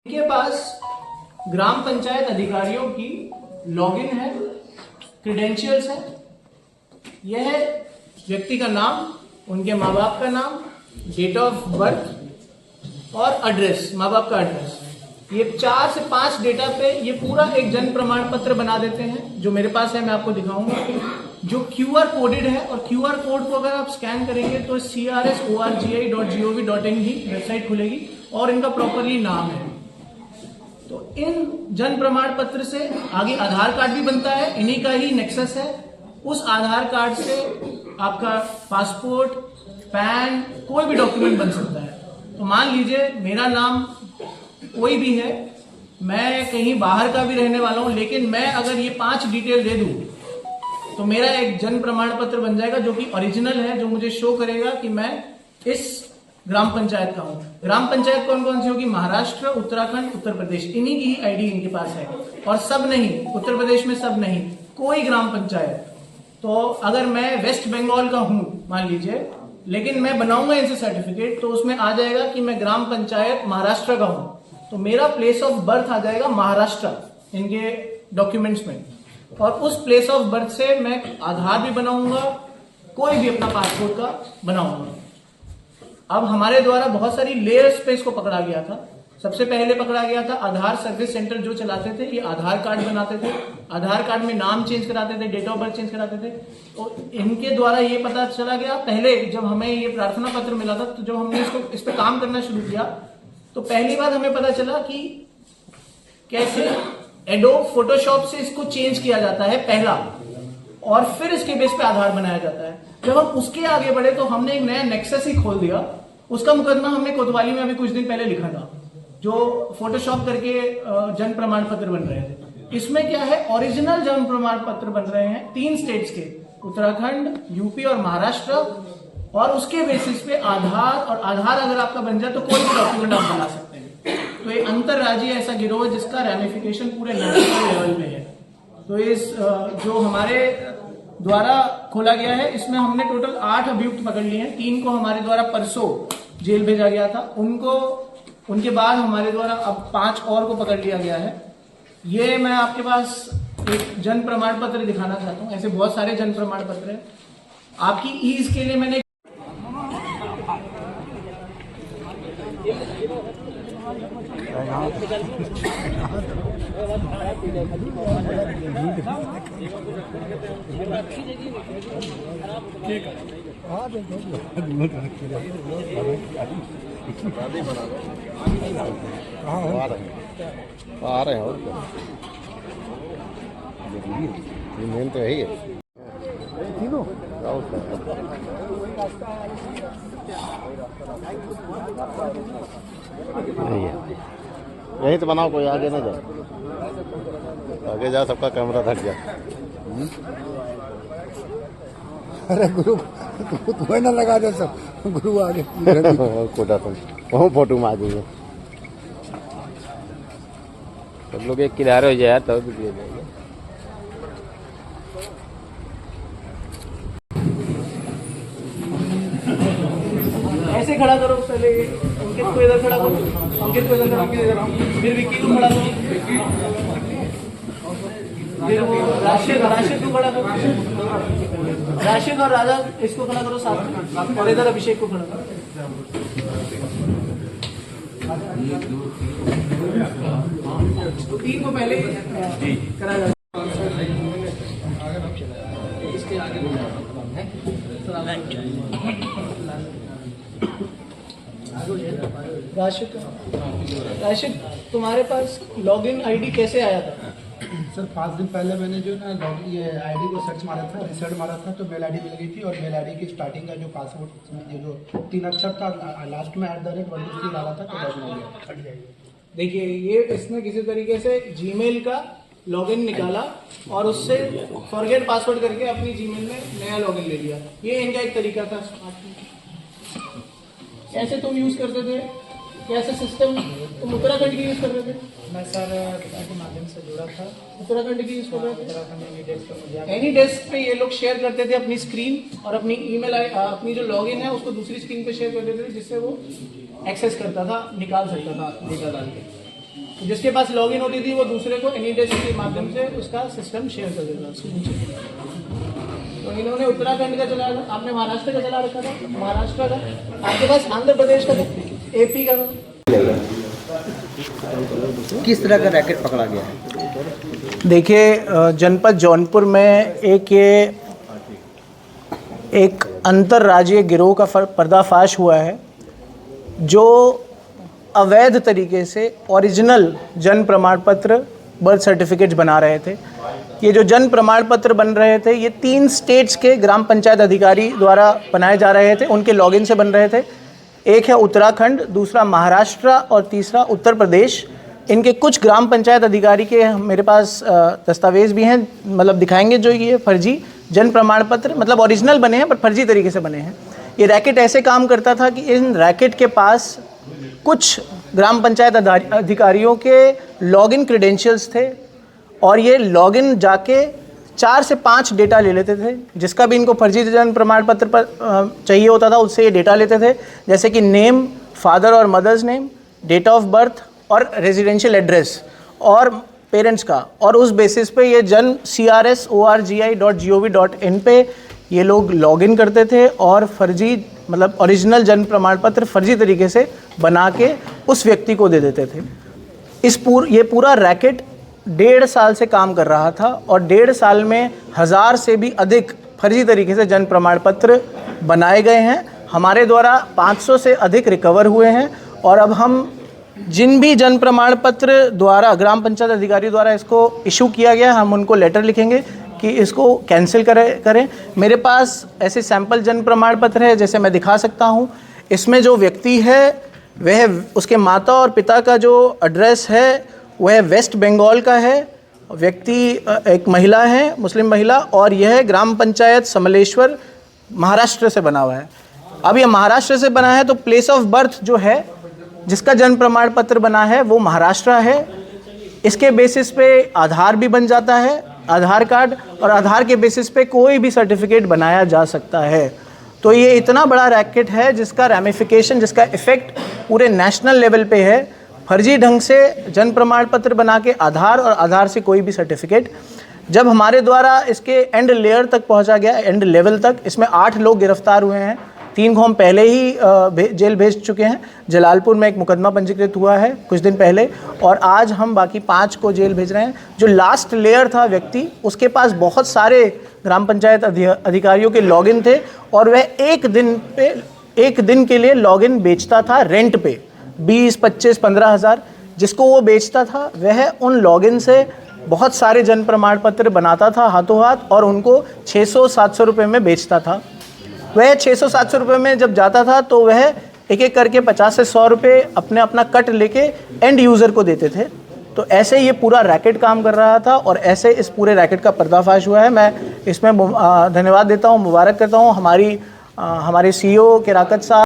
इनके पास ग्राम पंचायत अधिकारियों की लॉगिन है, क्रेडेंशियल्स है। यह है व्यक्ति का नाम, उनके माँ बाप का नाम, डेट ऑफ बर्थ और एड्रेस, माँ बाप का एड्रेस। ये 4 से 5 डेटा पे ये पूरा एक जन प्रमाण पत्र बना देते हैं। जो मेरे पास है मैं आपको दिखाऊंगा, जो QR कोडेड है। और QR कोड को अगर आप स्कैन करेंगे तो crsorgi.gov.in की वेबसाइट खुलेगी और इनका प्रॉपरली नाम है। तो इन जन प्रमाण पत्र से आगे आधार कार्ड भी बनता है, इन्हीं का ही नेक्सस है। उस आधार कार्ड से आपका पासपोर्ट, पैन, कोई भी डॉक्यूमेंट बन सकता है। तो मान लीजिए मेरा नाम कोई भी है, मैं कहीं बाहर का भी रहने वाला हूं, लेकिन मैं अगर ये 5 डिटेल दे दूं तो मेरा एक जन प्रमाण पत्र बन जाएगा जो कि ओरिजिनल है, जो मुझे शो करेगा कि मैं इस ग्राम पंचायत का हूं। ग्राम पंचायत कौन कौन सी होगी? महाराष्ट्र, उत्तराखंड, उत्तर प्रदेश, इन्हीं की आईडी इनके पास है। और सब नहीं, उत्तर प्रदेश में सब नहीं, कोई ग्राम पंचायत। तो अगर मैं वेस्ट बंगाल का हूं मान लीजिए, लेकिन मैं बनाऊंगा इनसे सर्टिफिकेट, तो उसमें आ जाएगा कि मैं ग्राम पंचायत महाराष्ट्र का हूं, तो मेरा प्लेस ऑफ बर्थ आ जाएगा महाराष्ट्र इनके डॉक्यूमेंट्स में। और उस प्लेस ऑफ बर्थ से मैं आधार भी बनाऊंगा, कोई भी अपना पासपोर्ट का बनाऊंगा। अब हमारे द्वारा बहुत सारी लेयर्स पे इसको पकड़ा गया था। सबसे पहले पकड़ा गया था आधार सर्विस सेंटर जो चलाते थे, ये आधार कार्ड बनाते थे, आधार कार्ड में नाम चेंज कराते थे, डेट ऑफ बर्थ चेंज कराते थे। तो इनके द्वारा ये पता चला गया, पहले जब हमें ये प्रार्थना पत्र मिला था, तो जब हमने इस पे काम करना शुरू किया तो पहली बात हमें पता चला कि कैसे एडोब फोटोशॉप से इसको चेंज किया जाता है पहला, और फिर इसके बेस पे आधार बनाया जाता है। जब हम उसके आगे बढ़े तो हमने एक नया नेक्सस ही खोल दिया। उसका मुकदमा हमने कोतवाली में अभी कुछ दिन पहले लिखा था, जो फोटोशॉप करके जन प्रमाण पत्र बन रहे थे। इसमें क्या है, ओरिजिनल जन प्रमाण पत्र बन रहे हैं 3 स्टेट्स के, उत्तराखंड, यूपी और महाराष्ट्र। और उसके बेसिस पे आधार, और आधार अगर आपका बन जाए तो कोई भी डॉक्यूमेंट आप बना सकते हैं। तो ये अंतरराज्यीय ऐसा गिरोह है जिसका रेमिफिकेशन पूरे नेशनल लेवल पे है। तो इस जो हमारे द्वारा खोला गया है, इसमें हमने टोटल 8 अभियुक्त पकड़ लिए हैं। 3 को हमारे द्वारा परसों जेल भेजा गया था, उनके बाद हमारे द्वारा अब 5 और को पकड़ लिया गया है। ये मैं आपके पास एक जन प्रमाण पत्र दिखाना चाहता हूँ। ऐसे बहुत सारे जन प्रमाण पत्र हैं। आपकी ईज के लिए मैंने आ रहे हैं ये मेन तो यही है तीनों। यही तो बनाओ, कोई आगे ना जाए, आगे जा सबका कैमरा धट जाए। अरे गुरु तुम्हें ना लगा दे, सब गुरु आगे कोटा तुम वहाँ फोटो में आ जाइए, सब लोग एक किनारे हो जाए तब भी दिए जाएंगे। ऐसे खड़ा करो, पहले अंकित को इधर खड़ा करो, अंकित को इधर खड़ा करो, फिर विक्की को खड़ा करो, फिर वो राशिद को खड़ा करो, राशिद और राजा इसको खड़ा करो साथ में, और इधर अभिषेक को खड़ा करो। तो 3 को पहले करा जाए। इसके आगे राशिद, तुम्हारे पास लॉगिन आईडी कैसे आया था? सर 5 दिन पहले मैंने जो ना ये आईडी को सर्च मारा था, रिसर्च मारा था, तो मेल आईडी मिल गई थी। और मेल आईडी की स्टार्टिंग का जो पासवर्ड जो 3 अक्षर था, लास्ट में @123 डाला था, तो लॉगिन हो गया। देखिए, ये इसने किसी तरीके से जीमेल का लॉगिन निकाला और उससे फॉरगेट पासवर्ड करके अपनी जीमेल में नया लॉगिन ले लिया। ये इनका एक तरीका था। कैसे तुम यूज करते थे, कैसे सिस्टम तुम उत्तराखंड की यूज कर रहे थे? मैं सर के माध्यम से जुड़ा था, उत्तराखंड की यूज कर रहे थे। उत्तराखंड एनी डेस्क पे ये लोग शेयर करते थे अपनी स्क्रीन और अपनी ईमेल, अपनी जो लॉगिन है उसको दूसरी स्क्रीन पे शेयर कर देते थे, जिससे वो एक्सेस करता था, निकाल सकता था डेटा डाल के। जिसके पास लॉगिन होती थी वो दूसरे को एनी डेस्क के माध्यम से उसका सिस्टम शेयर कर देता था। तो इन्होंने उत्तराखंड का चला, आपने महाराष्ट्र का चला रखा था, महाराष्ट्र का, आपके पास आंध्र प्रदेश का था, AP का था। किस तरह का रैकेट पकड़ा गया है? देखिए, जनपद जौनपुर में एक अंतर्राज्यीय गिरोह का पर्दाफाश हुआ है जो अवैध तरीके से ओरिजिनल जन्म प्रमाण पत्र, बर्थ सर्टिफिकेट्स बना रहे थे। ये जो जन्म प्रमाण पत्र बन रहे थे ये 3 स्टेट्स के ग्राम पंचायत अधिकारी द्वारा बनाए जा रहे थे, उनके लॉगिन से बन रहे थे। एक है उत्तराखंड, दूसरा महाराष्ट्र और तीसरा उत्तर प्रदेश। इनके कुछ ग्राम पंचायत अधिकारी के मेरे पास दस्तावेज़ भी हैं, मतलब दिखाएंगे, जो ये फर्जी जन्म प्रमाण पत्र, मतलब ओरिजिनल बने हैं पर फर्जी तरीके से बने हैं। ये रैकेट ऐसे काम करता था कि इन रैकेट के पास कुछ ग्राम पंचायत अधिकारियों के लॉगिन क्रेडेंशियल्स थे और ये लॉगिन जाके 4 से 5 डेटा ले लेते थे। जिसका भी इनको फर्जी जन्म प्रमाण पत्र पर चाहिए होता था उससे ये डेटा लेते थे, जैसे कि नेम, फादर और mother's name, date of birth और रेजिडेंशियल एड्रेस और पेरेंट्स का, और उस बेसिस पे ये जन्म CRS.orgi.gov.in पे ये लोग लॉगिन करते थे और फर्जी, मतलब ओरिजिनल जन्म प्रमाण पत्र फर्जी तरीके से बना के उस व्यक्ति को दे देते थे। ये पूरा रैकेट 1.5 साल से काम कर रहा था और 1.5 साल में 1000 से भी अधिक फर्जी तरीके से जन्म प्रमाण पत्र बनाए गए हैं। हमारे द्वारा 500 से अधिक रिकवर हुए हैं और अब हम जिन भी जन्म प्रमाण पत्र द्वारा ग्राम पंचायत अधिकारी द्वारा इसको इशू किया गया, हम उनको लेटर लिखेंगे कि इसको कैंसिल करें। मेरे पास ऐसे सैंपल जन्म प्रमाण पत्र है, जैसे मैं दिखा सकता हूँ। इसमें जो व्यक्ति है वह, उसके माता और पिता का जो एड्रेस है वह वेस्ट बंगाल का है। व्यक्ति एक महिला है, मुस्लिम महिला, और यह ग्राम पंचायत समलेश्वर महाराष्ट्र से बना हुआ है। अब यह महाराष्ट्र से बना है तो प्लेस ऑफ बर्थ जो है, जिसका जन्म प्रमाण पत्र बना है, वो महाराष्ट्र है। इसके बेसिस पे आधार भी बन जाता है, आधार कार्ड, और आधार के बेसिस पे कोई भी सर्टिफिकेट बनाया जा सकता है। तो ये इतना बड़ा रैकेट है जिसका रैमिफिकेशन, जिसका इफ़ेक्ट पूरे नेशनल लेवल पे है। फर्जी ढंग से जन्म प्रमाण पत्र बना के आधार, और आधार से कोई भी सर्टिफिकेट। जब हमारे द्वारा इसके एंड लेयर तक पहुंचा गया, एंड लेवल तक, इसमें 8 लोग गिरफ्तार हुए हैं। 3 को हम पहले ही जेल भेज चुके हैं। जलालपुर में एक मुकदमा पंजीकृत हुआ है कुछ दिन पहले, और आज हम बाकी 5 को जेल भेज रहे हैं। जो लास्ट लेयर था व्यक्ति, उसके पास बहुत सारे ग्राम पंचायत अधिकारियों के लॉगिन थे और वह एक दिन के लिए लॉगिन बेचता था रेंट पे, 20, 25, 15 हज़ार। जिसको वो बेचता था वह उन लॉगिन से बहुत सारे जन्म प्रमाण पत्र बनाता था हाथों हाथ और उनको 600-700 रुपये में बेचता था। वह 600-700 रुपये में जब जाता था तो वह एक एक करके 50 से 100 रुपये अपना कट लेके एंड यूज़र को देते थे। तो ऐसे ये पूरा रैकेट काम कर रहा था और ऐसे इस पूरे रैकेट का पर्दाफाश हुआ है। मैं इसमें धन्यवाद देता हूँ, मुबारक करता हूँ हमारे CEO केराकत साहब